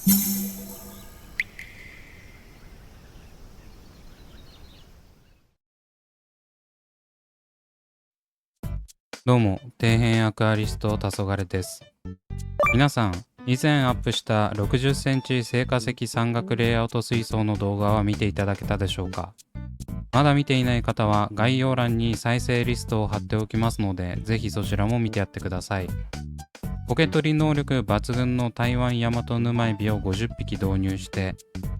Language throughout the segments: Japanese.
どうも、底辺アクアリスト黄昏です。皆さん、以前アップした60センチ正化石山岳レイアウト水槽の動画は見ていただけたでしょうか。まだ見ていない方は概要欄に再生リストを貼っておきますので、ぜひそちらも見てやってください。苔取り能力抜群の台湾ヤマトヌマエビを50匹導入して、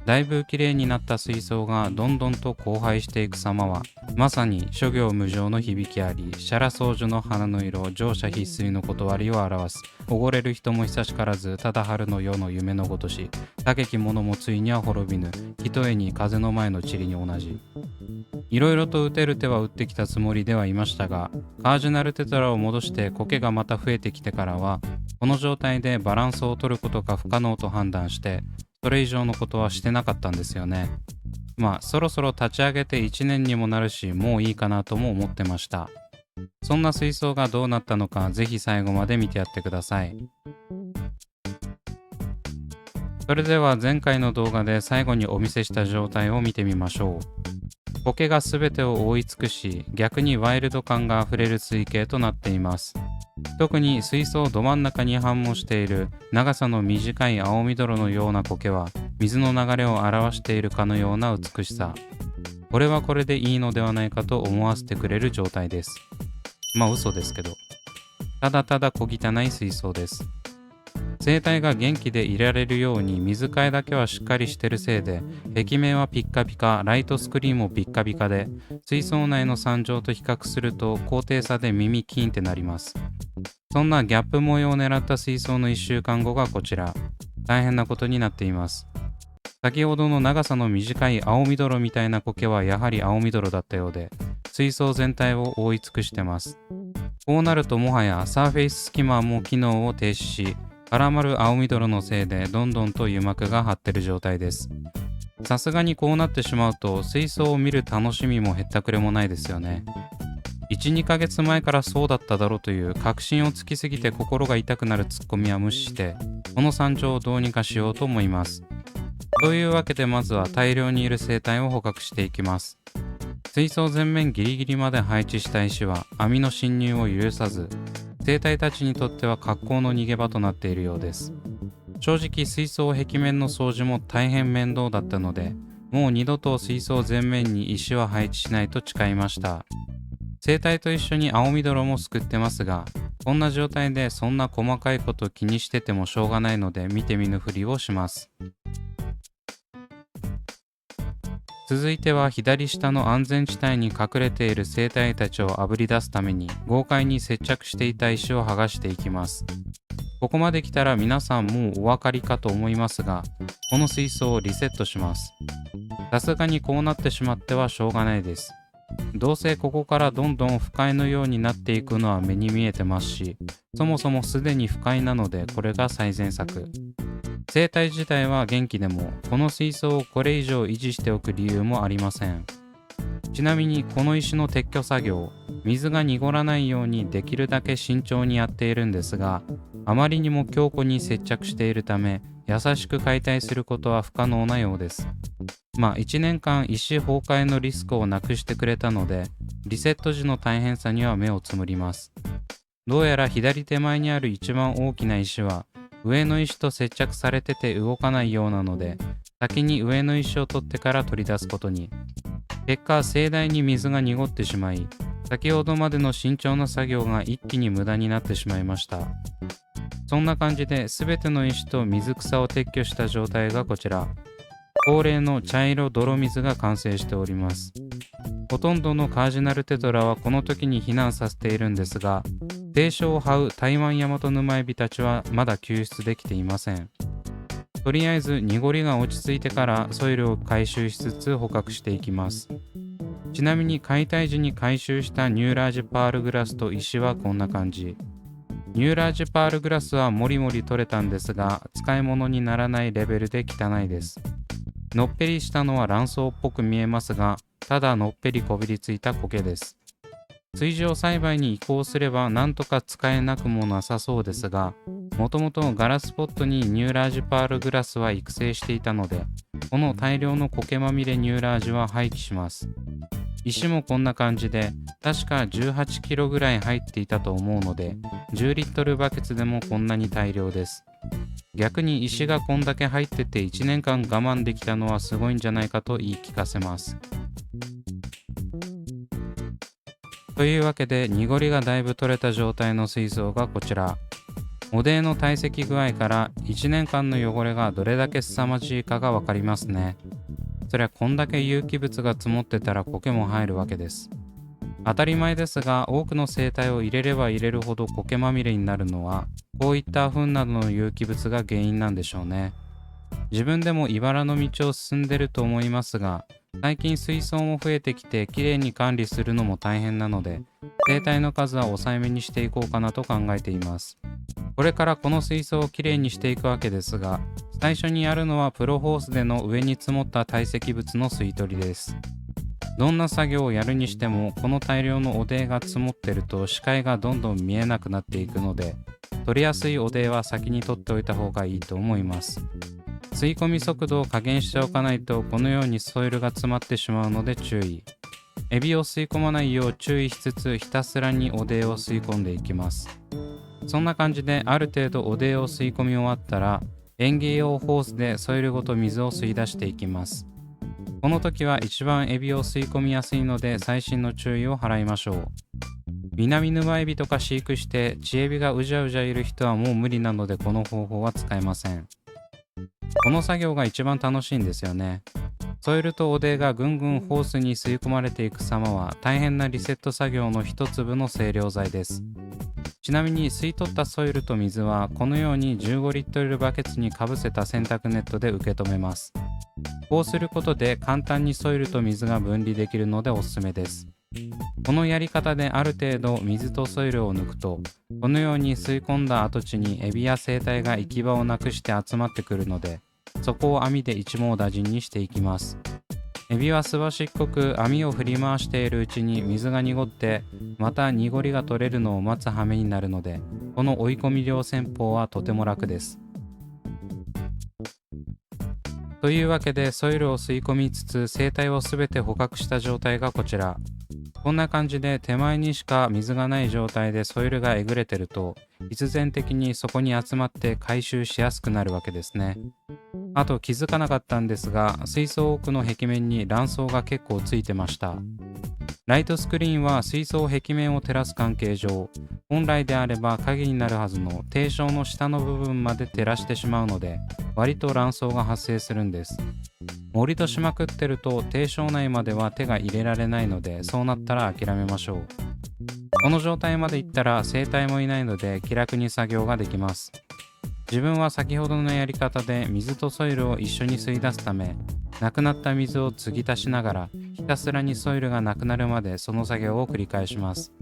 だいぶ綺麗になった水槽がどんどんと荒廃していく様は、まさに諸行無常の響きあり、シャラ宗樹の花の色、乗車必須の断りを表す。おごれる人も久しからず、ただ春の世の夢のごとし、高き者もついには滅びぬ、ひとえに風の前の塵に同じ。いろいろと打てる手は打ってきたつもりではいましたが、カージナルテトラを戻して苔がまた増えてきてからは、この状態でバランスを取ることが不可能と判断して、それ以上のことはしてなかったんですよね。そろそろ立ち上げて1年にもなるし、もういいかなとも思ってました。そんな水槽がどうなったのか、ぜひ最後まで見てやってください。それでは前回の動画で最後にお見せした状態を見てみましょう。苔が全てを覆い尽くし、逆にワイルド感があふれる水形となっています。特に水槽ど真ん中に反応している長さの短い青緑のような苔は、水の流れを表しているかのような美しさ。これはこれでいいのではないかと思わせてくれる状態です。嘘ですけど。ただただ小汚い水槽です。生態が元気でいられるように水替えだけはしっかりしてるせいで、壁面はピッカピカ、ライトスクリーンもピッカピカで、水槽内の惨状と比較すると高低差で耳キーンってなります。そんなギャップ模様を狙った水槽の1週間後がこちら。大変なことになっています。先ほどの長さの短い青緑みたいな苔はやはり青緑だったようで、水槽全体を覆い尽くしてます。こうなるともはやサーフェイススキマーも機能を停止し、絡まる青緑のせいでどんどんと油膜が張ってる状態です。さすがにこうなってしまうと水槽を見る楽しみもへったくれもないですよね。1、2ヶ月前からそうだっただろうという確信をつきすぎて心が痛くなるツッコミは無視して、この惨状をどうにかしようと思います。というわけでまずは大量にいる生態を捕獲していきます。水槽全面ギリギリまで配置した石は網の侵入を許さず、生態たちにとっては格好の逃げ場となっているようです。正直水槽壁面の掃除も大変面倒だったので、もう二度と水槽全面に石は配置しないと誓いました。生態と一緒に青緑もすくってますが、こんな状態でそんな細かいこと気にしててもしょうがないので見て見ぬふりをします。続いては左下の安全地帯に隠れている生態たちをあぶり出すために豪快に接着していた石を剥がしていきます。ここまで来たら皆さんもうお分かりかと思いますが、この水槽をリセットします。さすがにこうなってしまってはしょうがないです。どうせここからどんどん不快のようになっていくのは目に見えてますし、そもそもすでに不快なのでこれが最善策。生態自体は元気でも、この水槽をこれ以上維持しておく理由もありません。ちなみにこの石の撤去作業、水が濁らないようにできるだけ慎重にやっているんですが、あまりにも強固に接着しているため、優しく解体することは不可能なようです。1年間石崩壊のリスクをなくしてくれたので、リセット時の大変さには目をつむります。どうやら左手前にある一番大きな石は、上の石と接着されてて動かないようなので、先に上の石を取ってから取り出すことに。結果、盛大に水が濁ってしまい、先ほどまでの慎重な作業が一気に無駄になってしまいました。そんな感じで全ての石と水草を撤去した状態がこちら。恒例の茶色泥水が完成しております。ほとんどのカージナルテトラはこの時に避難させているんですが、低所を這う台湾ヤマトヌマエビたちはまだ救出できていません。とりあえず濁りが落ち着いてからソイルを回収しつつ捕獲していきます。ちなみに解体時に回収したニューラージパールグラスと石はこんな感じ。ニューラージパールグラスはもりもり取れたんですが、使い物にならないレベルで汚いです。のっぺりしたのは卵巣っぽく見えますが、ただのっぺりこびりついた苔です。水上栽培に移行すればなんとか使えなくもなさそうですが、もともとガラスポットにニューラージュパールグラスは育成していたので、この大量の苔まみれニューラージュは廃棄します。石もこんな感じで、確か18キロぐらい入っていたと思うので、10リットルバケツでもこんなに大量です。逆に石がこんだけ入ってて1年間我慢できたのはすごいんじゃないかと言い聞かせます。というわけで、濁りがだいぶ取れた状態の水槽がこちら。汚泥の堆積具合から1年間の汚れがどれだけ凄まじいかがわかりますね。そりゃこんだけ有機物が積もってたら苔も入るわけです。当たり前ですが、多くの生態を入れれば入れるほど苔まみれになるのは、こういった糞などの有機物が原因なんでしょうね。自分でも茨の道を進んでると思いますが、最近水槽も増えてきてきれいに管理するのも大変なので、生態の数は抑えめにしていこうかなと考えています。これからこの水槽をきれいにしていくわけですが、最初にやるのはプロホースでの上に積もった堆積物の吸い取りです。どんな作業をやるにしても、この大量の汚泥が積もってると視界がどんどん見えなくなっていくので、取りやすい汚泥は先に取っておいた方がいいと思います。吸い込み速度を加減しておかないと、このようにソイルが詰まってしまうので注意。エビを吸い込まないよう注意しつつ、ひたすらに汚泥を吸い込んでいきます。そんな感じである程度汚泥を吸い込み終わったら、園芸用ホースでソイルごと水を吸い出していきます。この時は一番エビを吸い込みやすいので、細心の注意を払いましょう。南沼エビとか飼育して稚エビがうじゃうじゃいる人はもう無理なので、この方法は使えません。この作業が一番楽しいんですよね。ソイルと汚泥がぐんぐんホースに吸い込まれていく様は、大変なリセット作業の一粒の清涼剤です。ちなみに吸い取ったソイルと水はこのように15リットルバケツにかぶせた洗濯ネットで受け止めます。こうすることで簡単にソイルと水が分離できるのでおすすめです。このやり方である程度水とソイルを抜くと、このように吸い込んだ跡地にエビや生態が行き場をなくして集まってくるので、そこを網で一網打尽にしていきます。エビはすばしっこく網を振り回しているうちに水が濁って、また濁りが取れるのを待つ羽目になるので、この追い込み漁戦法はとても楽です。というわけで、ソイルを吸い込みつつ生態をすべて捕獲した状態がこちら。こんな感じで手前にしか水がない状態でソイルがえぐれてると、必然的にそこに集まって回収しやすくなるわけですね。あと気づかなかったんですが、水槽奥の壁面に卵巣が結構ついてました。ライトスクリーンは水槽壁面を照らす関係上、本来であれば影になるはずの底床の下の部分まで照らしてしまうので、割と卵巣が発生するんです。盛りとしまくってると底床内までは手が入れられないので、そうなったら諦めましょう。この状態までいったら生態もいないので気楽に作業ができます。自分は先ほどのやり方で水とソイルを一緒に吸い出すため、なくなった水を継ぎ足しながらひたすらにソイルがなくなるまでその作業を繰り返します。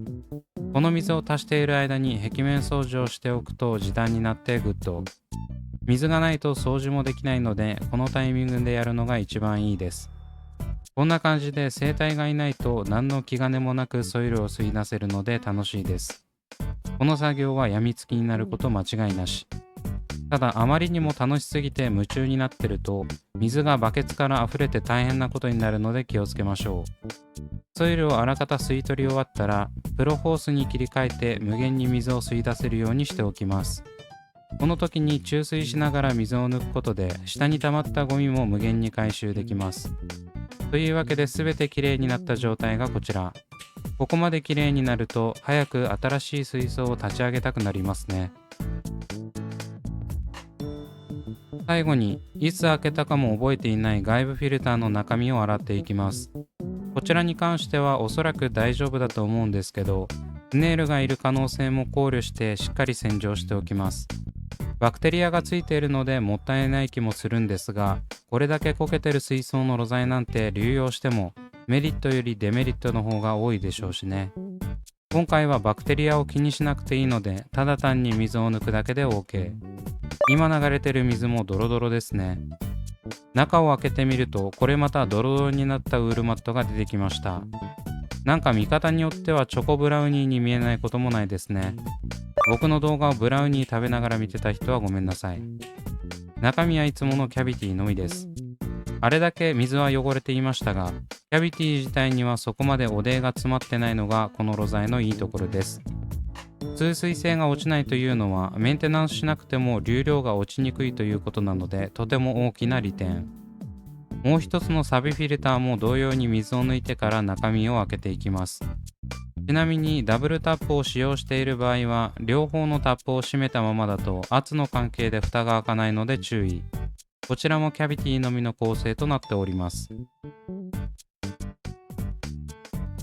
この水を足している間に壁面掃除をしておくと時短になってグッド。水がないと掃除もできないので、このタイミングでやるのが一番いいです。こんな感じで生態がいないと何の気兼ねもなくソイルを吸い出せるので楽しいです。この作業はやみつきになること間違いなし。ただあまりにも楽しすぎて夢中になってると、水がバケツから溢れて大変なことになるので気をつけましょう。ソイルをあらかた吸い取り終わったら、プロホースに切り替えて無限に水を吸い出せるようにしておきます。この時に注水しながら水を抜くことで、下に溜まったゴミも無限に回収できます。というわけで全てきれいになった状態がこちら。ここまできれいになると早く新しい水槽を立ち上げたくなりますね。最後に、いつ開けたかも覚えていない外部フィルターの中身を洗っていきます。こちらに関してはおそらく大丈夫だと思うんですけど、スネールがいる可能性も考慮してしっかり洗浄しておきます。バクテリアがついているのでもったいない気もするんですが、これだけこけてる水槽のろ材なんて流用してもメリットよりデメリットの方が多いでしょうしね。今回はバクテリアを気にしなくていいので、ただ単に水を抜くだけで OK。今流れてる水もドロドロですね。中を開けてみると、これまたドロドロになったウールマットが出てきました。なんか見方によってはチョコブラウニーに見えないこともないですね。僕の動画をブラウニー食べながら見てた人はごめんなさい。中身はいつものキャビティのみです。あれだけ水は汚れていましたが、キャビティ自体にはそこまでおでが詰まってないのがこのロザイのいいところです。通水性が落ちないというのはメンテナンスしなくても流量が落ちにくいということなので、とても大きな利点。もう一つのサビフィルターも同様に水を抜いてから中身を開けていきます。ちなみにダブルタップを使用している場合は、両方のタップを閉めたままだと圧の関係で蓋が開かないので注意。こちらもキャビティのみの構成となっております。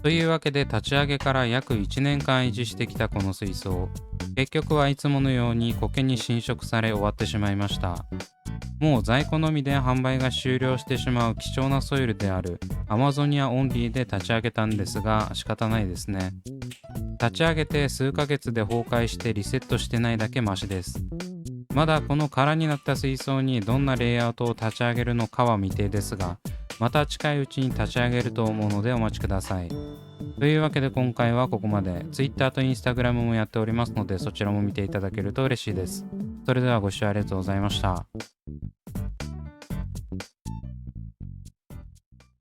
というわけで立ち上げから約1年間維持してきたこの水槽、結局はいつものように苔に侵食され終わってしまいました。もう在庫のみで販売が終了してしまう貴重なソイルであるアマゾニアオンリーで立ち上げたんですが、仕方ないですね。立ち上げて数ヶ月で崩壊してリセットしてないだけマシです。まだこの空になった水槽にどんなレイアウトを立ち上げるのかは未定ですが、また近いうちに立ち上げると思うのでお待ちください。というわけで今回はここまで。Twitter と Instagram もやっておりますので、そちらも見ていただけると嬉しいです。それではご視聴ありがとうございました。